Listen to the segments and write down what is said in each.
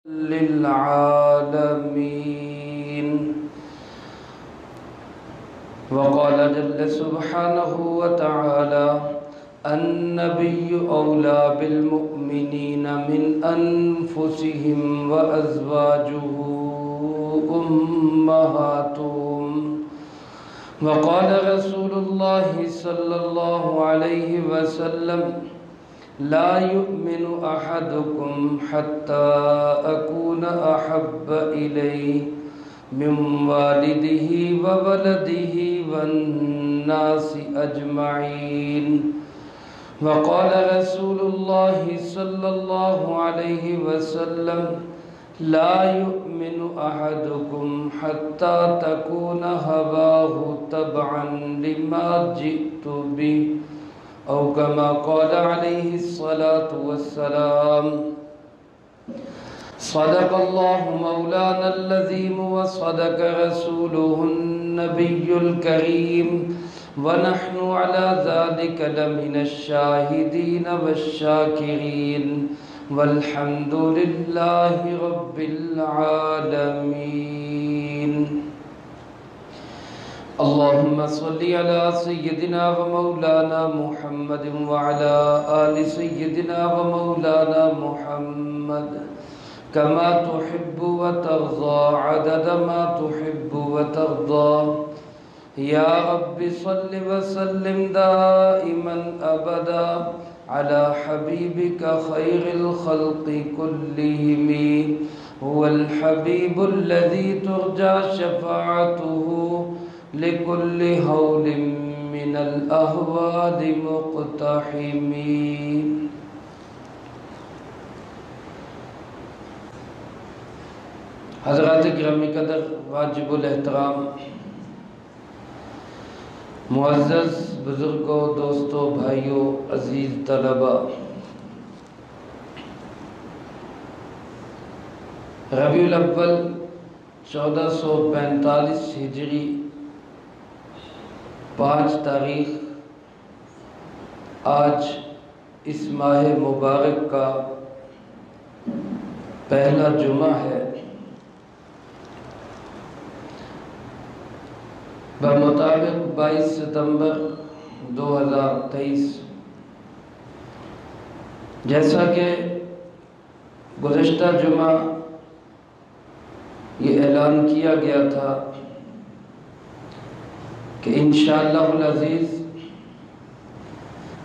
للعالمين. وقال جل سبحانه وتعالى: النبي أولى بالمؤمنين من أنفسهم وأزواجه أمهاتهم. وقال رسول الله صلى الله عليه وسلم: لا يؤمن أحدكم حتى أكون أحب إليه من والده وولده والناس أجمعين. وقال رسول الله صلى الله عليه وسلم: لا يؤمن أحدكم حتى تكون هواه تبعا لما جئت به، أو كما قال عليه الصلاة والسلام. صدق الله مولانا العظيم وصدق رسوله النبي الكريم، ونحن على ذلك لمن الشاهدين والشاكرين، والحمد لله رب العالمين. اللهم صل على سيدنا ومولانا محمد وعلى آل سيدنا ومولانا محمد كما تحب وترضى عدد ما تحب وترضى. يا رب صل وسلم دائما أبدا على حبيبك خير الخلق كلهم، هو الحبيب الذي ترجى شفاعته لكل هول من الأهوال مقتحم. حضرات گرامی قدر، واجب الاحترام، معزز بزرگوں، دوستوں، بھائیوں، عزیز طلبہ، ربیع الاول 1445 ہجری 5 تاریخ آج اس ماہ مبارک کا پہلا جمعہ ہے. بمطابق 22 ستمبر 2023. جیسا کہ گزشتہ جمعہ یہ اعلان کیا گیا تھا کہ انشاءاللہ العزیز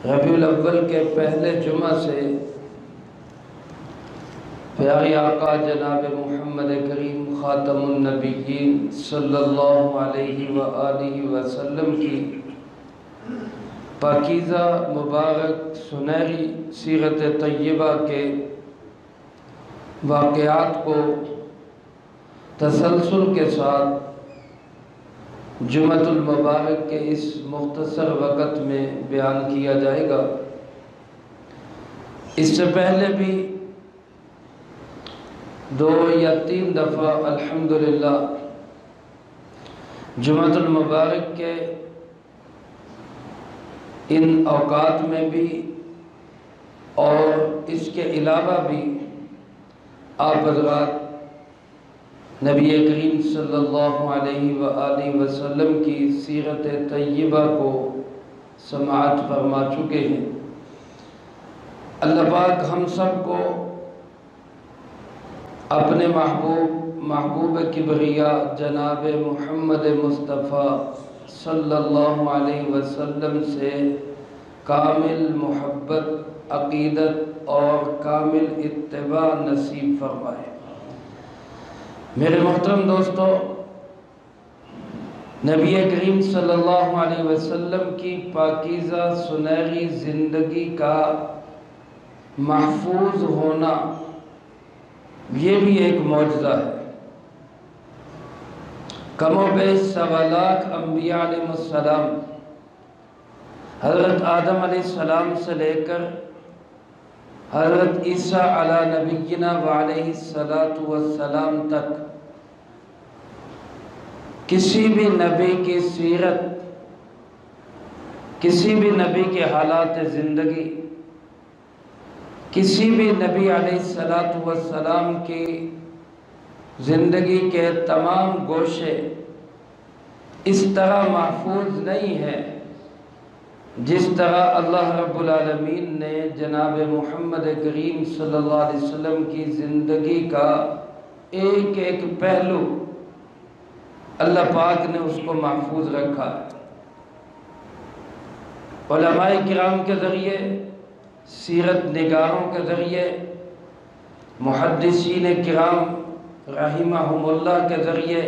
ربیع الاول کے پہلے جمعہ سے پیارے آقا جناب محمد کریم خاتم النبیین صلی اللہ علیہ وآلہ وسلم کی پاکیزہ مبارک سنہری سیرت طیبہ کے واقعات کو تسلسل کے ساتھ جمعۃ المبارک کے اس مختصر وقت میں بیان کیا جائے گا. اس سے پہلے بھی 2 یا 3 دفعہ الحمدللہ جمعۃ المبارک کے ان اوقات میں بھی اور اس کے علاوہ بھی آپ حضرات نبی کریم صلی اللہ علیہ وآلہ وسلم کی سیرت طیبہ کو سماعت فرما چکے ہیں. اللہ پاک ہم سب کو اپنے محبوب کبریا جناب محمد مصطفیٰ صلی اللہ علیہ وسلم سے کامل محبت، عقیدت اور کامل اتباع نصیب فرمائے. میرے محترم دوستو، نبی کریم صلی اللہ علیہ وسلم کی پاکیزہ سنہری زندگی کا محفوظ ہونا یہ بھی ایک معجزہ ہے. کم و بیش 1.25 لاکھ انبیاء علیہ السلام، حضرت آدم علیہ السلام سے لے کر حضرت عیسیٰ علی نبینا وعلیہ السلام تک کسی بھی نبی کی سیرت، کسی بھی نبی کے حالات زندگی کسی بھی نبی علیہ السلام کی زندگی کے تمام گوشے اس طرح محفوظ نہیں ہیں جس طرح اللہ رب العالمین نے جناب محمد کریم صلی اللہ علیہ وسلم کی زندگی کا ایک ایک پہلو اللہ پاک نے اس کو محفوظ رکھا ہے۔ علماء کرام کے ذریعے، سیرت نگاروں کے ذریعے، محدثین کرام رحمہم اللہ کے ذریعے،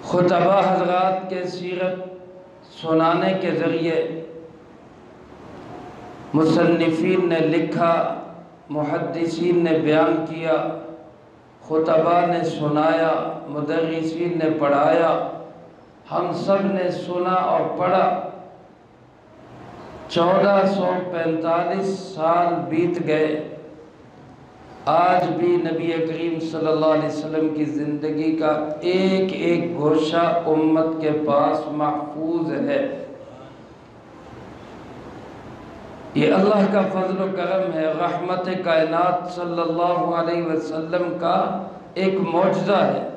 خطبہ حضرات کے سیرت سنانے کے ذریعے، مصنفین نے لکھا، محدثین نے بیان کیا، خطبہ نے سنایا، مدرسین نے پڑھایا، ہم سب نے سنا اور پڑھا۔ 1445 سال بیت گئے، آج بھی نبی کریم صلی اللہ علیہ وسلم کی زندگی کا ایک ایک گوشہ امت کے پاس محفوظ ہے۔ یہ اللہ کا فضل و کرم ہے، رحمت کائنات صلی اللہ علیہ وسلم کا ایک معجزہ ہے،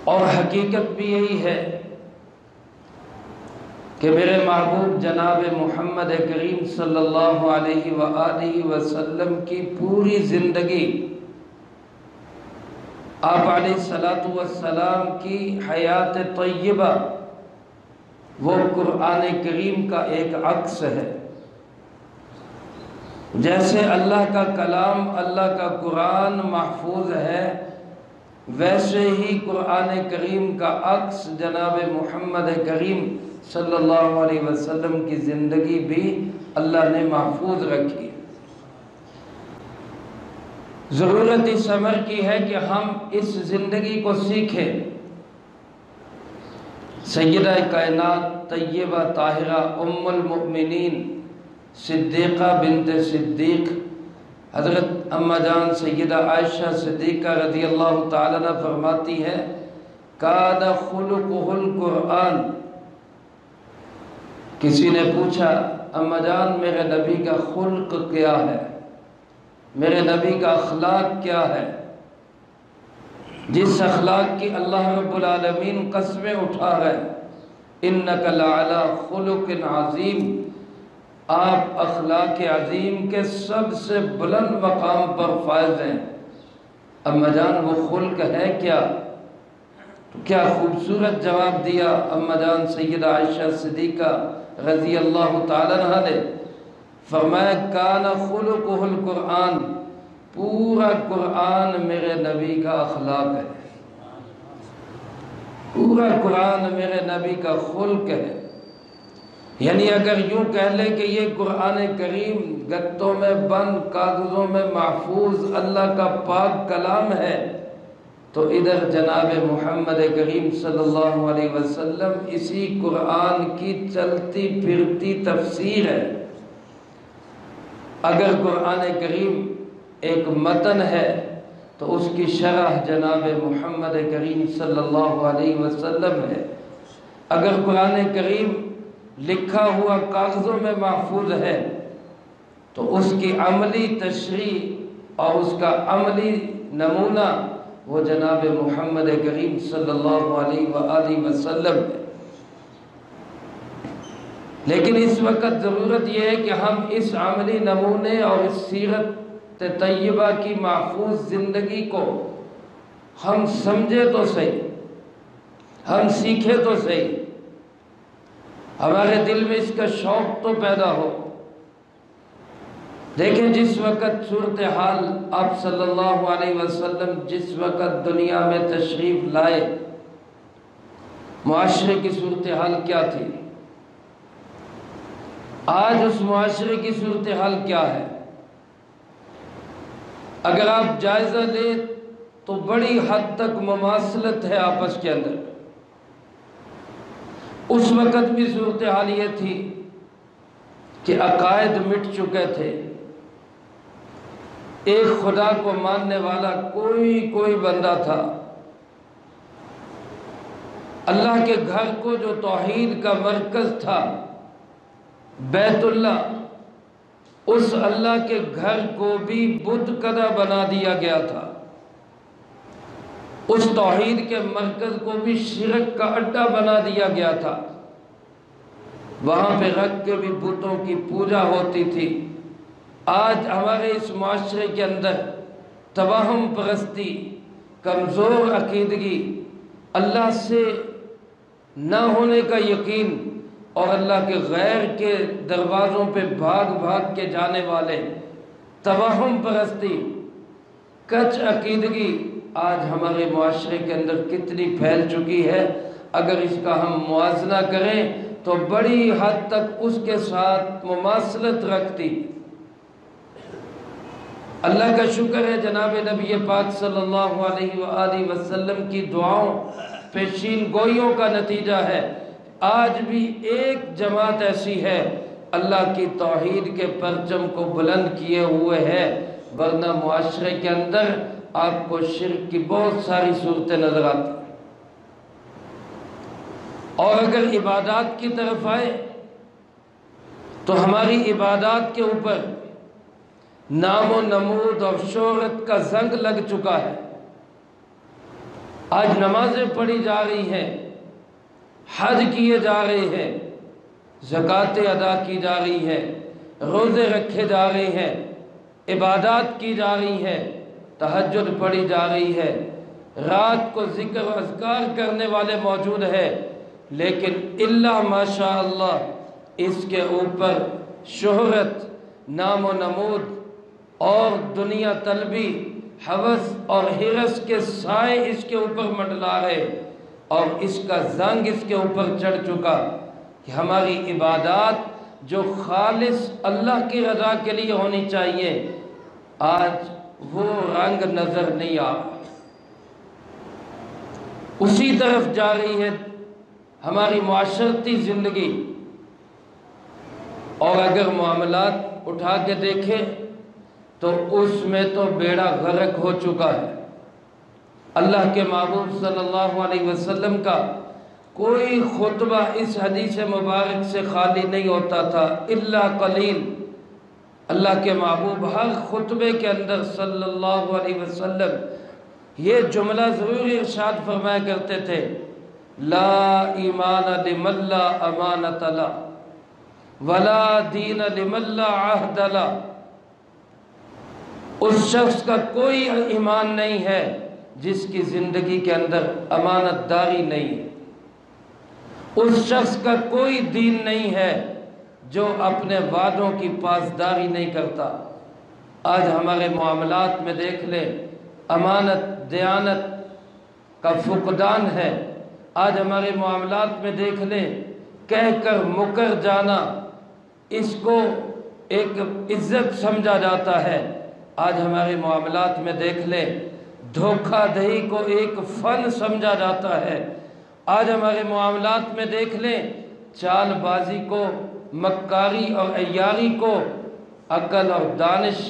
اور حقیقت بھی یہی ہے کہ میرے محبوب جناب محمد کریم صلی اللہ علیہ وآلہ وسلم کی پوری زندگی، آپ علیہ السلام کی حیات طیبہ، وہ قرآن کریم کا ایک عکس ہے۔ جیسے اللہ کا کلام، اللہ کا قرآن محفوظ ہے، ویسے ہی قرآن کریم کا عکس جناب محمد کریم صلی اللہ علیہ وسلم کی زندگی بھی اللہ نے محفوظ رکھی۔ ضرورت اس امر کی ہے کہ ہم اس زندگی کو سیکھیں۔ سیدہ کائنات طیبہ طاہرہ ام المؤمنین صدیقہ بنت صدیق حضرت اما جان سیدہ عائشہ صدیقہ رضی اللہ تعالیٰ عنہ فرماتی ہے، کان خلقہ القرآن۔ کسی نے پوچھا، اما جان میرے نبی کا خلق کیا ہے، میرے نبی کا اخلاق کیا ہے؟ جس اخلاق کی اللہ رب العالمین قسمیں اٹھا رہے، انک لعلی خلق عظیم، آپ اخلاق عظیم کے سب سے بلند مقام پر فائز ہیں۔ اما جان وہ خلق ہے کیا؟ تو کیا خوبصورت جواب دیا اما جان سیدہ عائشہ صدیقہ رضی اللہ تعالیٰ عنہ نے، فرمایا کان خلقہ القرآن، پورا قرآن میرے نبی کا اخلاق ہے، پورا قرآن میرے نبی کا خلق ہے۔ یعنی اگر یوں کہہ لے کہ یہ قرآن کریم گتوں میں بند، کاغذوں میں محفوظ اللہ کا پاک کلام ہے، تو ادھر جناب محمد کریم صلی اللہ علیہ وسلم اسی قرآن کی چلتی پھرتی تفسیر ہے۔ اگر قرآن کریم ایک متن ہے تو اس کی شرح جناب محمد کریم صلی اللہ علیہ وسلم ہے۔ اگر قرآن کریم لکھا ہوا کاغذوں میں محفوظ ہے تو اس کی عملی تشریح اور اس کا عملی نمونہ وہ جناب محمد کریم صلی اللہ علیہ وآلہ وسلم ہے۔ لیکن اس وقت ضرورت یہ ہے کہ ہم اس عملی نمونے اور اس سیرت طیبہ کی محفوظ زندگی کو ہم سمجھے تو صحیح، ہم سیکھے تو صحیح، ہمارے دل میں اس کا شوق تو پیدا ہو۔ دیکھیں جس وقت صورتحال آپ صلی اللہ علیہ وسلم جس وقت دنیا میں تشریف لائے، معاشرے کی صورتحال کیا تھی؟ آج اس معاشرے کی صورتحال کیا ہے؟ اگر آپ جائزہ لیں تو بڑی حد تک مماثلت ہے آپس کے اندر۔ اس وقت بھی صورتحال یہ تھی کہ عقائد مٹ چکے تھے، ایک خدا کو ماننے والا کوئی بندہ تھا۔ اللہ کے گھر کو جو توحید کا مرکز تھا، بیت اللہ، اس اللہ کے گھر کو بھی بت کدہ بنا دیا گیا تھا، اس توحید کے مرکز کو بھی شرک کا اڈا بنا دیا گیا تھا، وہاں پہ رکھ کے بھی بتوں کی پوجا ہوتی تھی۔ آج ہمارے اس معاشرے کے اندر توہم پرستی، کمزور عقیدگی، اللہ سے نہ ہونے کا یقین اور اللہ کے غیر کے دروازوں پہ بھاگ بھاگ کے جانے والے، توہم پرستی، کچ عقیدگی آج ہمارے معاشرے کے اندر کتنی پھیل چکی ہے۔ اگر اس کا ہم موازنہ کریں تو بڑی حد تک اس کے ساتھ مماثلت رکھتی۔ اللہ کا شکر ہے جناب نبی پاک صلی اللہ علیہ وآلہ وسلم کی دعاؤں پیشین گوئیوں کا نتیجہ ہے آج بھی ایک جماعت ایسی ہے اللہ کی توحید کے پرچم کو بلند کیے ہوئے ہے، ورنہ معاشرے کے اندر آپ کو شرک کی بہت ساری صورتیں نظر آتی۔ اور اگر عبادات کی طرف آئے تو ہماری عبادات کے اوپر نام و نمود اور شہرت کا زنگ لگ چکا ہے۔ آج نمازیں پڑھی جا رہی ہیں، حج کیے جا رہے ہیں، زکوٰۃ ادا کی جا رہی ہیں، روزے رکھے جا رہے ہیں، عبادات کی جا رہی ہیں، تہجد پڑھی جا رہی ہے، رات کو ذکر و اذکار کرنے والے موجود ہیں، لیکن الا ماشاء اللہ اس کے اوپر شہرت، نام و نمود اور دنیا طلبی، ہوس اور ہرس کے سائے اس کے اوپر منڈلا رہے، اور اس کا زنگ اس کے اوپر چڑھ چکا کہ ہماری عبادات جو خالص اللہ کی رضا کے لیے ہونی چاہیے آج وہ رنگ نظر نہیں آ رہا، اسی طرف جا رہی ہے ہماری معاشرتی زندگی۔ اور اگر معاملات اٹھا کے دیکھیں تو اس میں تو بیڑا غرق ہو چکا ہے۔ اللہ کے محبوب صلی اللہ علیہ وسلم کا کوئی خطبہ اس حدیث مبارک سے خالی نہیں ہوتا تھا الا قلیل۔ اللہ کے محبوب ہر خطبے کے اندر صلی اللہ علیہ وسلم یہ جملہ ضرور ارشاد فرمایا کرتے تھے، لا ایمان لمن لا امانۃ لہ ولا دین لمن لا عہد لہ۔ اس شخص کا کوئی ایمان نہیں ہے جس کی زندگی کے اندر امانت داری نہیں ہے، اس شخص کا کوئی دین نہیں ہے جو اپنے وعدوں کی پاسداری نہیں کرتا۔ آج ہمارے معاملات میں دیکھ لیں امانت دیانت کا فقدان ہے۔ آج ہمارے معاملات میں دیکھ لیں کہہ کر مکر جانا اس کو ایک عزت سمجھا جاتا ہے۔ آج ہمارے معاملات میں دیکھ لیں دھوکہ دہی کو ایک فن سمجھا جاتا ہے۔ آج ہمارے معاملات میں دیکھ لیں چال بازی کو، مکاری اور عیاری کو عقل اور دانش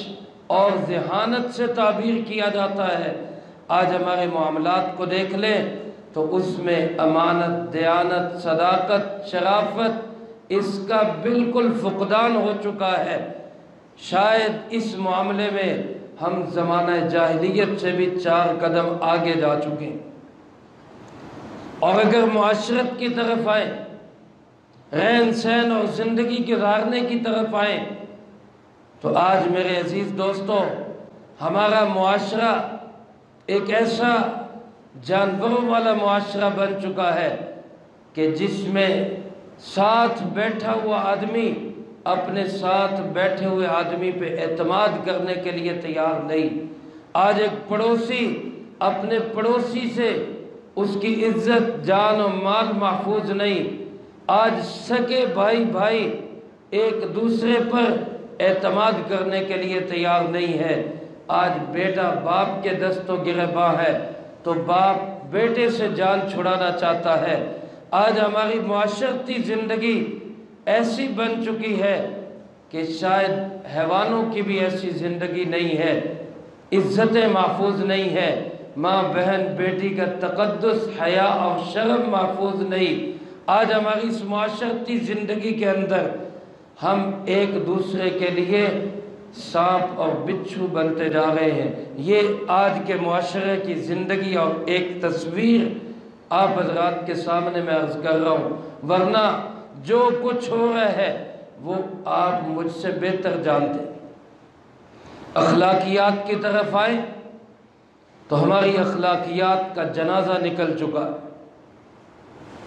اور ذہانت سے تعبیر کیا جاتا ہے۔ آج ہمارے معاملات کو دیکھ لیں تو اس میں امانت، دیانت، صداقت، شرافت اس کا بالکل فقدان ہو چکا ہے۔ شاید اس معاملے میں ہم زمانہ جاہلیت سے بھی 4 قدم آگے جا چکے ہیں۔ اور اگر معاشرت کی طرف آئیں، رہن سہن اور زندگی گزارنے کی طرف آئیں تو آج میرے عزیز دوستو ہمارا معاشرہ ایک ایسا جانوروں والا معاشرہ بن چکا ہے کہ جس میں ساتھ بیٹھا ہوا آدمی اپنے ساتھ بیٹھے ہوئے آدمی پہ اعتماد کرنے کے لیے تیار نہیں۔ آج ایک پڑوسی اپنے پڑوسی سے اس کی عزت جان و مال محفوظ نہیں۔ آج سگے بھائی بھائی ایک دوسرے پر اعتماد کرنے کے لیے تیار نہیں ہے۔ آج بیٹا باپ کے دست و گریباں ہے تو باپ بیٹے سے جان چھڑانا چاہتا ہے۔ آج ہماری معاشرتی زندگی ایسی بن چکی ہے کہ شاید حیوانوں کی بھی ایسی زندگی نہیں ہے، عزتیں محفوظ نہیں ہے، ماں بہن بیٹی کا تقدس، حیا اور شرم محفوظ نہیں۔ آج ہماری اس معاشرتی زندگی کے اندر ہم ایک دوسرے کے لیے سانپ اور بچھو بنتے جا رہے ہیں۔ یہ آج کے معاشرے کی زندگی اور ایک تصویر آپ حضرات کے سامنے میں عرض کر رہا ہوں، ورنہ جو کچھ ہو رہا ہے وہ آپ مجھ سے بہتر جانتے ہیں۔ اخلاقیات کی طرف آئیں تو ہماری اخلاقیات کا جنازہ نکل چکا۔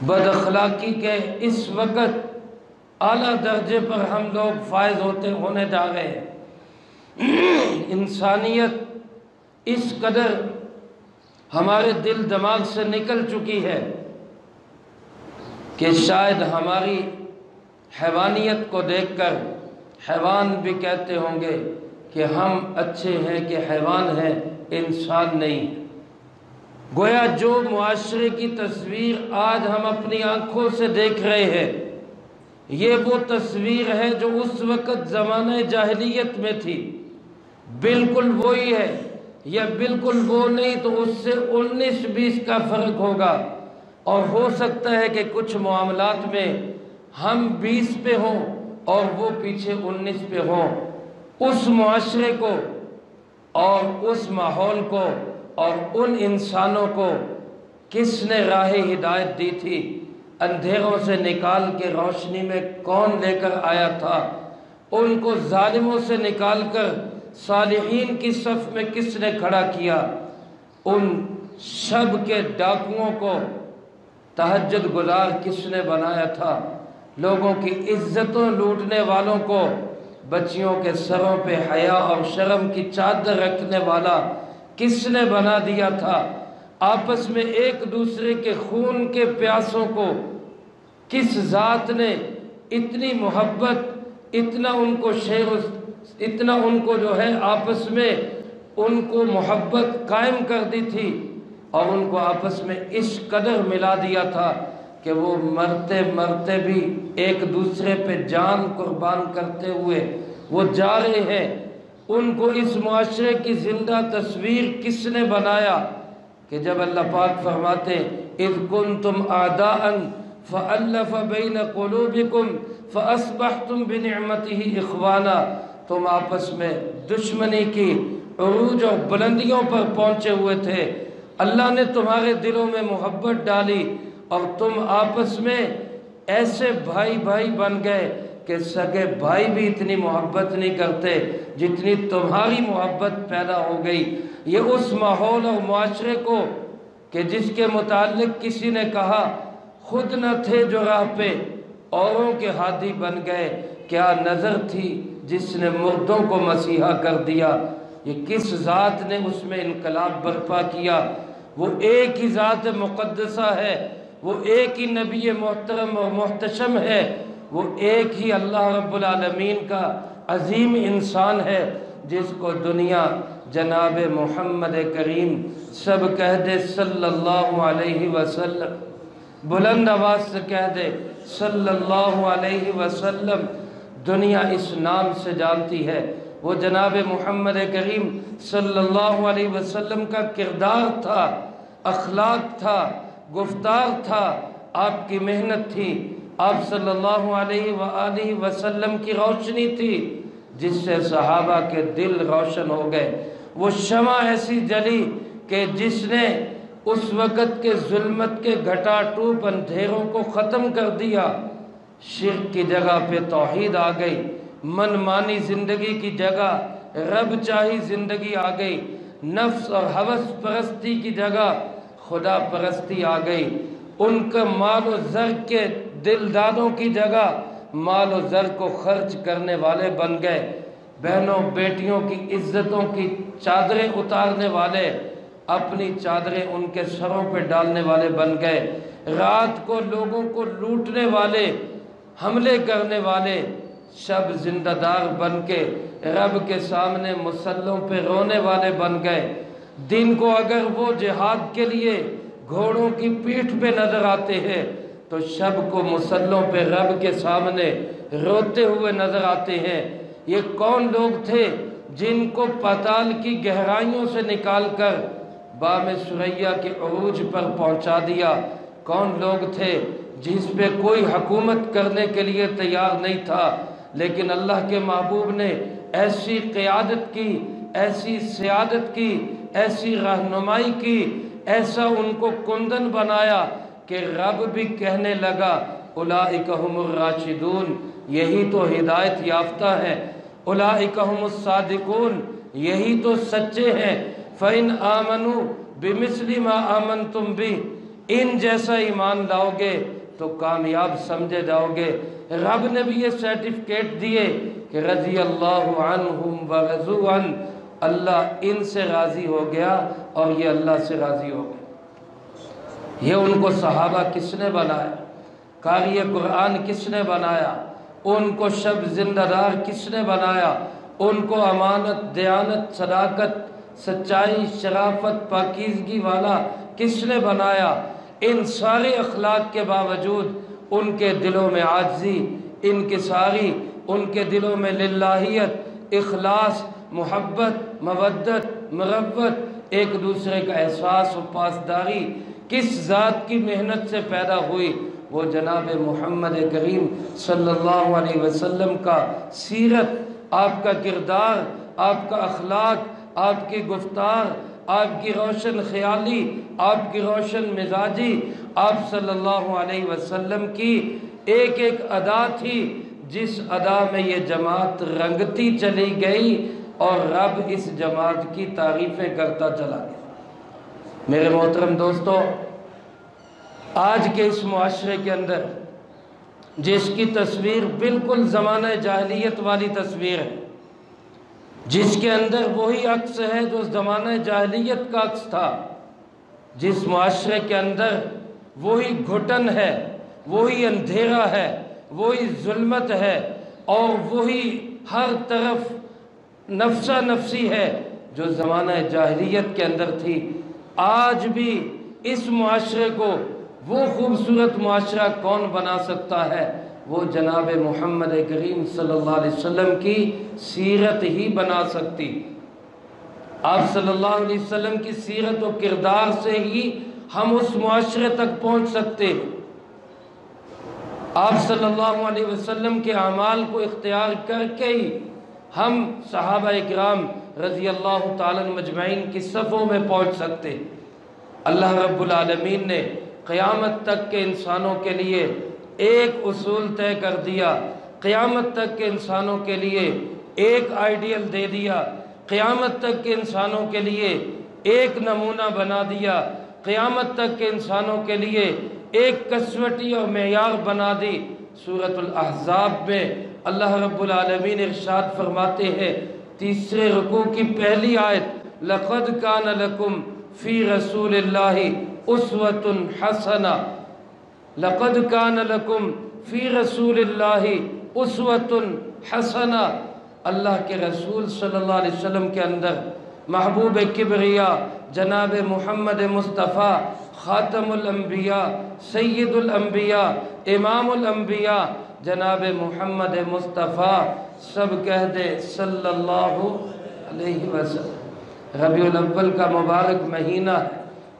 بد اخلاقی کے اس وقت اعلیٰ درجے پر ہم لوگ فائز ہونے جا رہے ہیں۔ انسانیت اس قدر ہمارے دل دماغ سے نکل چکی ہے کہ شاید ہماری حیوانیت کو دیکھ کر حیوان بھی کہتے ہوں گے کہ ہم اچھے ہیں کہ حیوان ہیں، انسان نہیں۔ گویا جو معاشرے کی تصویر آج ہم اپنی آنکھوں سے دیکھ رہے ہیں، یہ وہ تصویر ہے جو اس وقت زمانہ جاہلیت میں تھی، بالکل وہی ہے، یا بالکل وہ نہیں تو اس سے 19-20 کا فرق ہوگا، اور ہو سکتا ہے کہ کچھ معاملات میں ہم 20 پہ ہوں اور وہ پیچھے 19 پہ ہوں۔ اس معاشرے کو اور اس ماحول کو اور ان انسانوں کو کس نے راہ ہدایت دی تھی؟ اندھیروں سے نکال کے روشنی میں کون لے کر آیا تھا؟ ان کو ظالموں سے نکال کر صالحین کی صف میں کس نے کھڑا کیا؟ ان شب کے ڈاکوؤں کو تہجد گزار کس نے بنایا تھا؟ لوگوں کی عزتوں لوٹنے والوں کو بچیوں کے سروں پہ حیا اور شرم کی چادر رکھنے والا کس نے بنا دیا تھا؟ آپس میں ایک دوسرے کے خون کے پیاسوں کو کس ذات نے اتنی محبت، اتنا ان کو جو ہے آپس میں ان کو محبت قائم کر دی تھی، اور ان کو آپس میں اس قدر ملا دیا تھا کہ وہ مرتے مرتے بھی ایک دوسرے پہ جان قربان کرتے ہوئے وہ جا رہے ہیں۔ ان کو اس معاشرے کی زندہ تصویر کس نے بنایا کہ جب اللہ پاک فرماتے اذ کنتم اعداء فألف بین قلوبکم فاصبحتم بنعمتہ اخوانا، تم آپس میں دشمنی کی عروج اور بلندیوں پر پہنچے ہوئے تھے، اللہ نے تمہارے دلوں میں محبت ڈالی اور تم آپس میں ایسے بھائی بھائی بن گئے کہ سگے بھائی بھی اتنی محبت نہیں کرتے جتنی تمہاری محبت پیدا ہو گئی۔ یہ اس ماحول اور معاشرے کو کہ جس کے متعلق کسی نے کہا خود نہ تھے جو راہ پہ اوروں کے ہادی بن گئے، کیا نظر تھی جس نے مردوں کو مسیحا کر دیا۔ یہ کس ذات نے اس میں انقلاب برپا کیا؟ وہ ایک ہی ذات مقدسہ ہے، وہ ایک ہی نبی محترم اور محتشم ہے، وہ ایک ہی اللہ رب العالمین کا عظیم انسان ہے جس کو دنیا جناب محمد کریم سب کہہ دے صلی اللہ علیہ وسلم، بلند آواز سے کہہ دے صلی اللہ علیہ وسلم، دنیا اس نام سے جانتی ہے۔ وہ جناب محمد کریم صلی اللہ علیہ وسلم کا کردار تھا، اخلاق تھا، گفتار تھا، آپ کی محنت تھی، آپ صلی اللہ علیہ وآلہ وسلم کی روشنی تھی جس سے صحابہ کے دل روشن ہو گئے۔ وہ شمع ایسی جلی کہ جس نے اس وقت کے ظلمت کے گھٹا ٹوپ اندھیروں کو ختم کر دیا۔ شرک کی جگہ پہ توحید آ گئی، من مانی زندگی کی جگہ رب چاہی زندگی آ گئی، نفس اور ہوس پرستی کی جگہ خدا پرستی آ گئی، ان کا مال و زر کے دلدادوں کی جگہ مال و زر کو خرچ کرنے والے بن گئے، بہنوں بیٹیوں کی عزتوں کی چادریں اتارنے والے، اپنی چادریں ان کے سروں پہ ڈالنے والے بن گئے، رات کو لوگوں کو لوٹنے والے، حملے کرنے والے، شب زندہ دار بن کے رب کے سامنے مسلوں پہ رونے والے بن گئے۔ دن کو اگر وہ جہاد کے لیے گھوڑوں کی پیٹھ پہ نظر آتے ہیں تو شب کو مسلوں پہ رب کے سامنے روتے ہوئے نظر آتے ہیں۔ یہ کون لوگ تھے جن کو پاتال کی گہرائیوں سے نکال کر بام سریا کے عروج پر پہنچا دیا؟ کون لوگ تھے جس پہ کوئی حکومت کرنے کے لیے تیار نہیں تھا لیکن اللہ کے محبوب نے ایسی قیادت کی، ایسی سیادت کی، ایسی رہنمائی کی، ایسا ان کو کندن بنایا کہ رب بھی کہنے لگا اولئک ھم الراشدون، یہی تو ہدایت یافتہ ہیں، اولئک ھم الصادقون، یہی تو سچے ہیں، فإن آمنوا بمثل ما آمنتم به، ان جیسا ایمان لاؤ گے تو کامیاب سمجھے جاؤ گے۔ رب نے بھی یہ سرٹیفکیٹ دیے کہ رضی اللہ عنہم ورضوا عنہ، اللہ ان سے راضی ہو گیا اور یہ اللہ سے راضی ہو گیا۔ یہ ان کو صحابہ کس نے بنایا؟ قاری قرآن کس نے بنایا؟ ان کو شب زندہ دار کس نے بنایا؟ ان کو امانت، دیانت، صداقت، سچائی، شرافت، پاکیزگی والا کس نے بنایا؟ ان سارے اخلاق کے باوجود ان کے دلوں میں عاجزی، انکساری، ان کے دلوں میں للہیت، اخلاص، محبت، مودت، مروت، ایک دوسرے کا احساس و پاسداری کس ذات کی محنت سے پیدا ہوئی؟ وہ جناب محمد کریم صلی اللہ علیہ وسلم کا سیرت، آپ کا کردار، آپ کا اخلاق، آپ کی گفتار، آپ کی روشن خیالی، آپ کی روشن مزاجی، آپ صلی اللہ علیہ وسلم کی ایک ایک ادا تھی جس ادا میں یہ جماعت رنگتی چلی گئی اور رب اس جماعت کی تعریفیں کرتا چلا گیا۔ میرے محترم دوستو، آج کے اس معاشرے کے اندر جس کی تصویر بالکل زمانہ جاہلیت والی تصویر ہے، جس کے اندر وہی عکس ہے جو زمانہ جاہلیت کا عکس تھا، جس معاشرے کے اندر وہی گھٹن ہے، وہی اندھیرا ہے، وہی ظلمت ہے اور وہی ہر طرف نفسا نفسی ہے جو زمانہ جاہلیت کے اندر تھی، آج بھی اس معاشرے کو وہ خوبصورت معاشرہ کون بنا سکتا ہے؟ وہ جناب محمد کریم صلی اللہ علیہ وسلم کی سیرت ہی بنا سکتی۔ آپ صلی اللہ علیہ وسلم کی سیرت و کردار سے ہی ہم اس معاشرے تک پہنچ سکتے ہیں۔ آپ صلی اللہ علیہ وسلم کے اعمال کو اختیار کر کے ہی ہم صحابہ اکرام رضی اللہ تعالیٰ مجمعین کی صفوں میں پہنچ سکتے ہیں۔ اللہ رب العالمین نے قیامت تک کے انسانوں کے لیے ایک اصول طے کر دیا، قیامت تک کے انسانوں کے لیے ایک آئیڈیل دے دیا، قیامت تک کے انسانوں کے لیے ایک نمونہ بنا دیا، قیامت تک کے انسانوں کے لیے ایک کسوٹی اور معیار بنا دی۔ سورۃ الاحزاب میں اللہ رب العالمین ارشاد فرماتے ہیں، تیسرے رکوع کی پہلی آیت، لَقَدْ كَانَ لَكُمْ فِي رَسُولِ اللَّهِ أُسْوَةٌ حَسَنَةٌ، لَقَدْ كَانَ لَكُمْ فِي رَسُولِ اللَّهِ أُسْوَةٌ حَسَنَةٌ، اللہ کے رسول صلی اللہ علیہ وسلم کے اندر محبوب کبریا جناب محمد مصطفیٰ خاتم الانبیاء، سید الانبیاء، امام الانبیاء جناب محمد مصطفیٰ، سب کہہ دے صلی اللہ علیہ وسلم۔ ربیع الاول کا مبارک مہینہ ہے،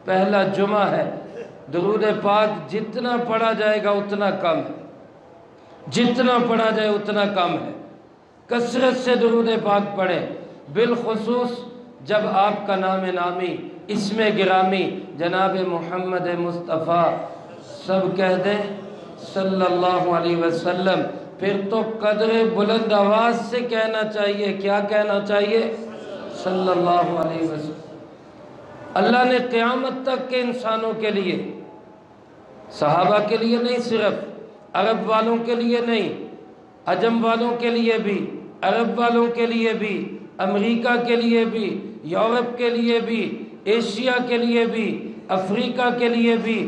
پہلا جمعہ ہے، درود پاک جتنا پڑھا جائے گا اتنا کم ہے، جتنا پڑھا جائے اتنا کم ہے، کثرت سے درود پاک پڑھیں، بالخصوص جب آپ کا نام نامی، اسم گرامی جناب محمد مصطفیٰ، سب کہہ دیں صلی اللہ علیہ وسلم، پھر تو قدر بلند آواز سے کہنا چاہیے، کیا کہنا چاہیے؟ صلی اللہ علیہ وسلم۔ اللہ نے قیامت تک کے انسانوں کے لیے، صحابہ کے لیے نہیں، صرف عرب والوں کے لیے نہیں، عجم والوں کے لیے بھی، عرب والوں کے لیے بھی، امریکہ کے لیے بھی، یورپ کے لیے بھی، ایشیا کے لیے بھی، افریقہ کے لیے بھی،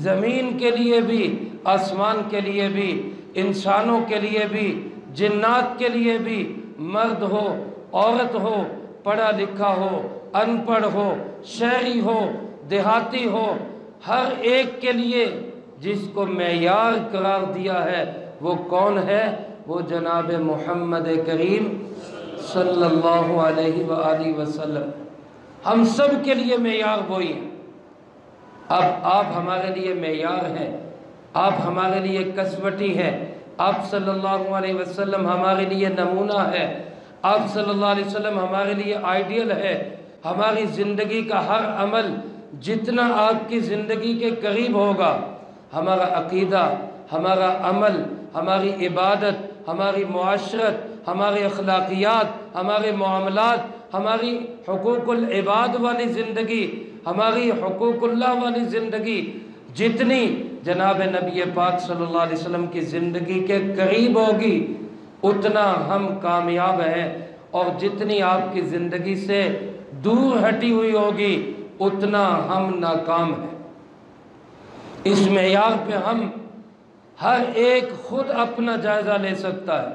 زمین کے لیے بھی، آسمان کے لیے بھی، انسانوں کے لیے بھی، جنات کے لیے بھی، مرد ہو، عورت ہو، پڑھا لکھا ہو، ان پڑھ ہو، شہری ہو، دیہاتی ہو، ہر ایک کے لیے جس کو معیار قرار دیا ہے وہ کون ہے؟ وہ جناب محمد کریم صلی اللہ علیہ وآلہ وسلم۔ ہم سب کے لیے معیار وہی ہے۔ اب آپ ہمارے لیے معیار ہیں، آپ ہمارے لیے کسوٹی ہیں، آپ صلی اللہ علیہ وسلم ہمارے لیے نمونہ ہے، آپ صلی اللہ علیہ وسلم ہمارے لیے آئیڈیل ہے۔ ہماری زندگی کا ہر عمل جتنا آپ کی زندگی کے قریب ہوگا، ہمارا عقیدہ، ہمارا عمل، ہماری عبادت، ہماری معاشرت، ہمارے اخلاقیات، ہمارے معاملات، ہماری حقوق العباد والی زندگی، ہماری حقوق اللہ والی زندگی جتنی جناب نبی پاک صلی اللہ علیہ وسلم کی زندگی کے قریب ہوگی اتنا ہم کامیاب ہیں، اور جتنی آپ کی زندگی سے دور ہٹی ہوئی ہوگی اتنا ہم ناکام ہیں۔ اس معیار پہ ہم ہر ایک خود اپنا جائزہ لے سکتا ہے۔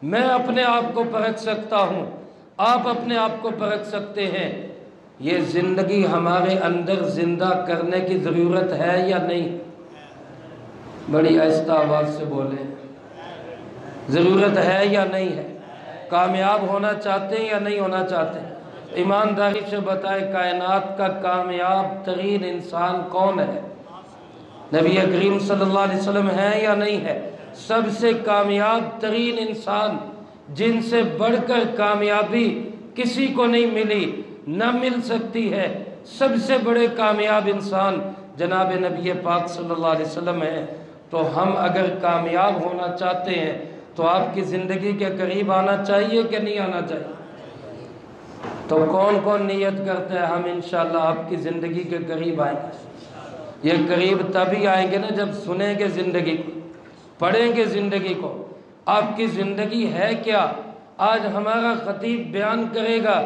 میں اپنے آپ کو پرکھ سکتا ہوں، آپ اپنے آپ کو پرکھ سکتے ہیں۔ یہ زندگی ہمارے اندر زندہ کرنے کی ضرورت ہے یا نہیں؟ بڑی آہستہ آواز سے بولیں، ضرورت ہے یا نہیں ہے؟ کامیاب ہونا چاہتے ہیں یا نہیں ہونا چاہتے؟ ایمانداری سے بتائیں، کائنات کا کامیاب ترین انسان کون ہے؟ نبی کریم صلی اللہ علیہ وسلم ہے یا نہیں ہے؟ سب سے کامیاب ترین انسان، جن سے بڑھ کر کامیابی کسی کو نہیں ملی، نہ مل سکتی ہے، سب سے بڑے کامیاب انسان جناب نبی پاک صلی اللہ علیہ وسلم ہے۔ تو ہم اگر کامیاب ہونا چاہتے ہیں تو آپ کی زندگی کے قریب آنا چاہیے کہ نہیں آنا چاہیے؟ تو کون کون نیت کرتے ہیں ہم انشاءاللہ آپ کی زندگی کے قریب آئیں گے؟ یہ قریب تبھی آئیں گے نا جب سنیں گے زندگی کو، پڑھیں گے زندگی کو۔ آپ کی زندگی ہے کیا؟ آج ہمارا خطیب بیان کرے گا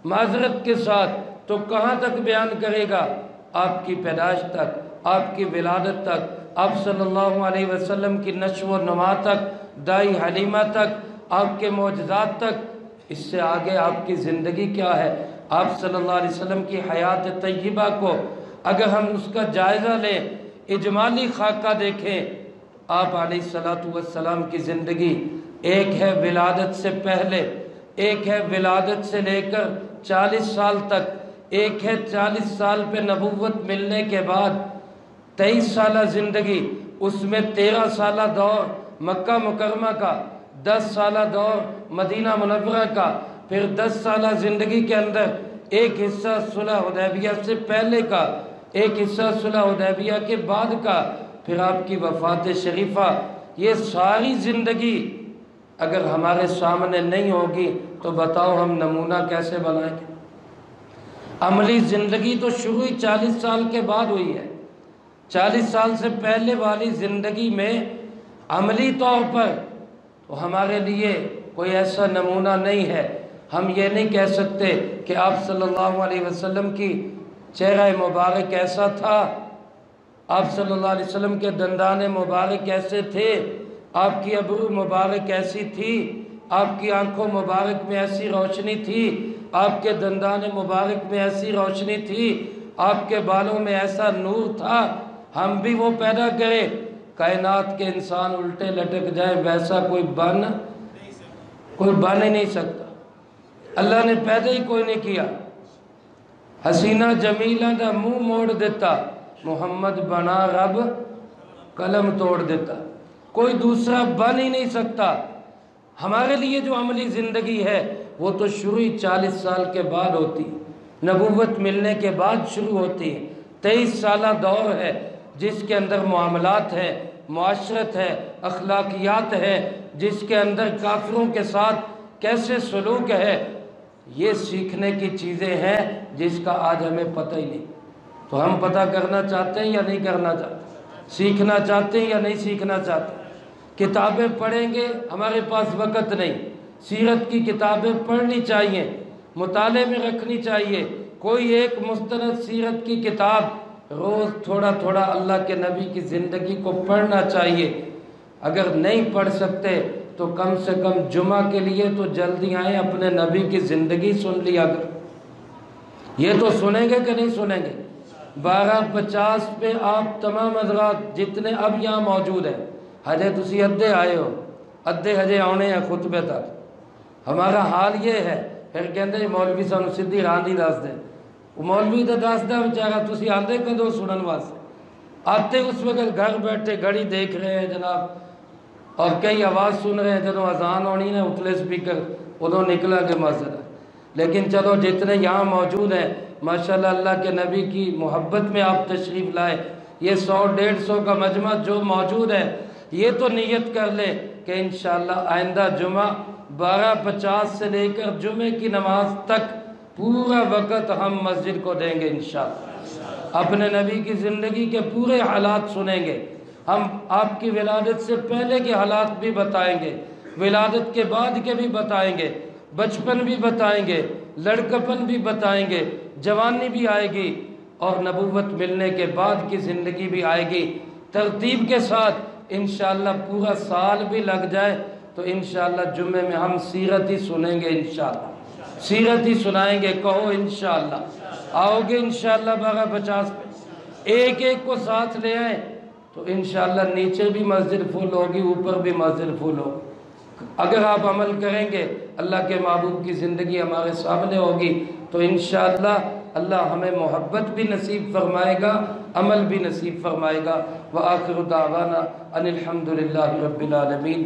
معذرت کے ساتھ تو کہاں تک بیان کرے گا؟ آپ کی پیدائش تک، آپ کی ولادت تک، آپ صلی اللہ علیہ وسلم کی نشو و نما تک، دائی حلیمہ تک، آپ کے معجزات تک۔ اس سے آگے آپ کی زندگی کیا ہے؟ آپ صلی اللہ علیہ وسلم کی حیات طیبہ کو اگر ہم اس کا جائزہ لیں، اجمالی خاکہ دیکھیں، آپ علیہ السلام کی زندگی ایک ہے ولادت سے پہلے، ایک ہے ولادت سے لے کر 40 سال تک، ایک ہے 40 سال پہ نبوت ملنے کے بعد 23 سالہ زندگی، اس میں 13 سالہ دور مکہ مکرمہ کا، 10 سالہ دور مدینہ منورہ کا، پھر 10 سالہ زندگی کے اندر ایک حصہ صلح حدیبیہ سے پہلے کا، ایک حصہ صلح حدیبیہ کے بعد کا، پھر آپ کی وفات شریفہ۔ یہ ساری زندگی اگر ہمارے سامنے نہیں ہوگی تو بتاؤ ہم نمونہ کیسے بنائیں گے؟ عملی زندگی تو شروع 40 سال کے بعد ہوئی ہے۔ 40 سال سے پہلے والی زندگی میں عملی طور پر تو ہمارے لیے کوئی ایسا نمونہ نہیں ہے۔ ہم یہ نہیں کہہ سکتے کہ آپ صلی اللہ علیہ وسلم کی چہرہ مبارک کیسا تھا، آپ صلی اللہ علیہ وسلم کے دندان مبارک کیسے تھے، آپ کی ابرو مبارک کیسی تھی، آپ کی آنکھوں مبارک میں ایسی روشنی تھی، آپ کے دندان مبارک میں ایسی روشنی تھی، آپ کے بالوں میں ایسا نور تھا۔ ہم بھی وہ پیدا کریں، کائنات کے انسان الٹے لٹک جائے ویسا کوئی بن ہی نہیں سکتا۔ اللہ نے پیدا ہی کوئی نہیں کیا۔ حسینہ جمیلہ دا منہ موڑ دیتا، محمد بنا رب قلم توڑ دیتا۔ کوئی دوسرا بن ہی نہیں سکتا۔ ہمارے لیے جو عملی زندگی ہے وہ تو شروع 40 سال کے بعد ہوتی، نبوت ملنے کے بعد شروع ہوتی ہے۔ 23 سالہ دور ہے جس کے اندر معاملات ہے، معاشرت ہے، اخلاقیات ہے، جس کے اندر کافروں کے ساتھ کیسے سلوک ہے، یہ سیکھنے کی چیزیں ہیں جس کا آج ہمیں پتہ ہی نہیں۔ تو ہم پتہ کرنا چاہتے ہیں یا نہیں کرنا چاہتے؟ سیکھنا چاہتے ہیں یا نہیں سیکھنا چاہتے؟ کتابیں پڑھیں گے، ہمارے پاس وقت نہیں۔ سیرت کی کتابیں پڑھنی چاہیے، مطالعے میں رکھنی چاہیے۔ کوئی ایک مستند سیرت کی کتاب روز تھوڑا تھوڑا اللہ کے نبی کی زندگی کو پڑھنا چاہیے۔ اگر نہیں پڑھ سکتے تو کم سے کم جمعہ کے لیے تو جلدی آئیں، اپنے نبی کی زندگی سن لیا کر۔ یہ تو سنیں گے کہ نہیں سنیں گے؟ 12:50 پہ آپ تمام حضرات جتنے اب یہاں موجود ہیں، ہجے تسی ادھے آئے ہو، ادھے ہجے آنے ہیں خطبے تک۔ ہمارا حال یہ ہے، پھر کہندے مولوی سانو سیدھی راہ نہیں دس دے۔ وہ مولوی تو دس دے بیچارہ، تسی آندے کدو سنن واسطے؟ آتے اس وقت گھر بیٹھے گھڑی دیکھ رہے ہیں جناب، اور کئی آواز سن رہے ہیں جدوں اذان ہونی نا اتلے سپیکر ادوں نکلا کے مسجد، لیکن چلو جتنے یہاں موجود ہیں ماشاءاللہ اللہ کے نبی کی محبت میں آپ تشریف لائے، یہ 100-150 کا مجمع جو موجود ہے یہ تو نیت کر لے کہ انشاءاللہ آئندہ جمعہ 12:50 سے لے کر جمعے کی نماز تک پورا وقت ہم مسجد کو دیں گے انشاءاللہ، اپنے نبی کی زندگی کے پورے حالات سنیں گے، ہم آپ کی ولادت سے پہلے کے حالات بھی بتائیں گے، ولادت کے بعد کے بھی بتائیں گے، بچپن بھی بتائیں گے، لڑکپن بھی بتائیں گے، جوانی بھی آئے گی اور نبوت ملنے کے بعد کی زندگی بھی آئے گی، ترتیب کے ساتھ انشاءاللہ پورا سال بھی لگ جائے تو انشاءاللہ جمعے میں ہم سیرت ہی سنیں گے، انشاءاللہ سیرت ہی سنائیں گے، کہو انشاءاللہ آؤ گے انشاءاللہ 12:50 پہ، ایک ایک کو ساتھ لے آئیں تو انشاءاللہ نیچے بھی مسجد فل ہوگی، اوپر بھی مسجد فل ہوگی۔ اگر آپ عمل کریں گے اللہ کے محبوب کی زندگی ہمارے سامنے ہوگی تو انشاءاللہ اللہ ہمیں محبت بھی نصیب فرمائے گا، عمل بھی نصیب فرمائے گا۔ وآخر دعوانا ان الحمدللہ رب العالمین۔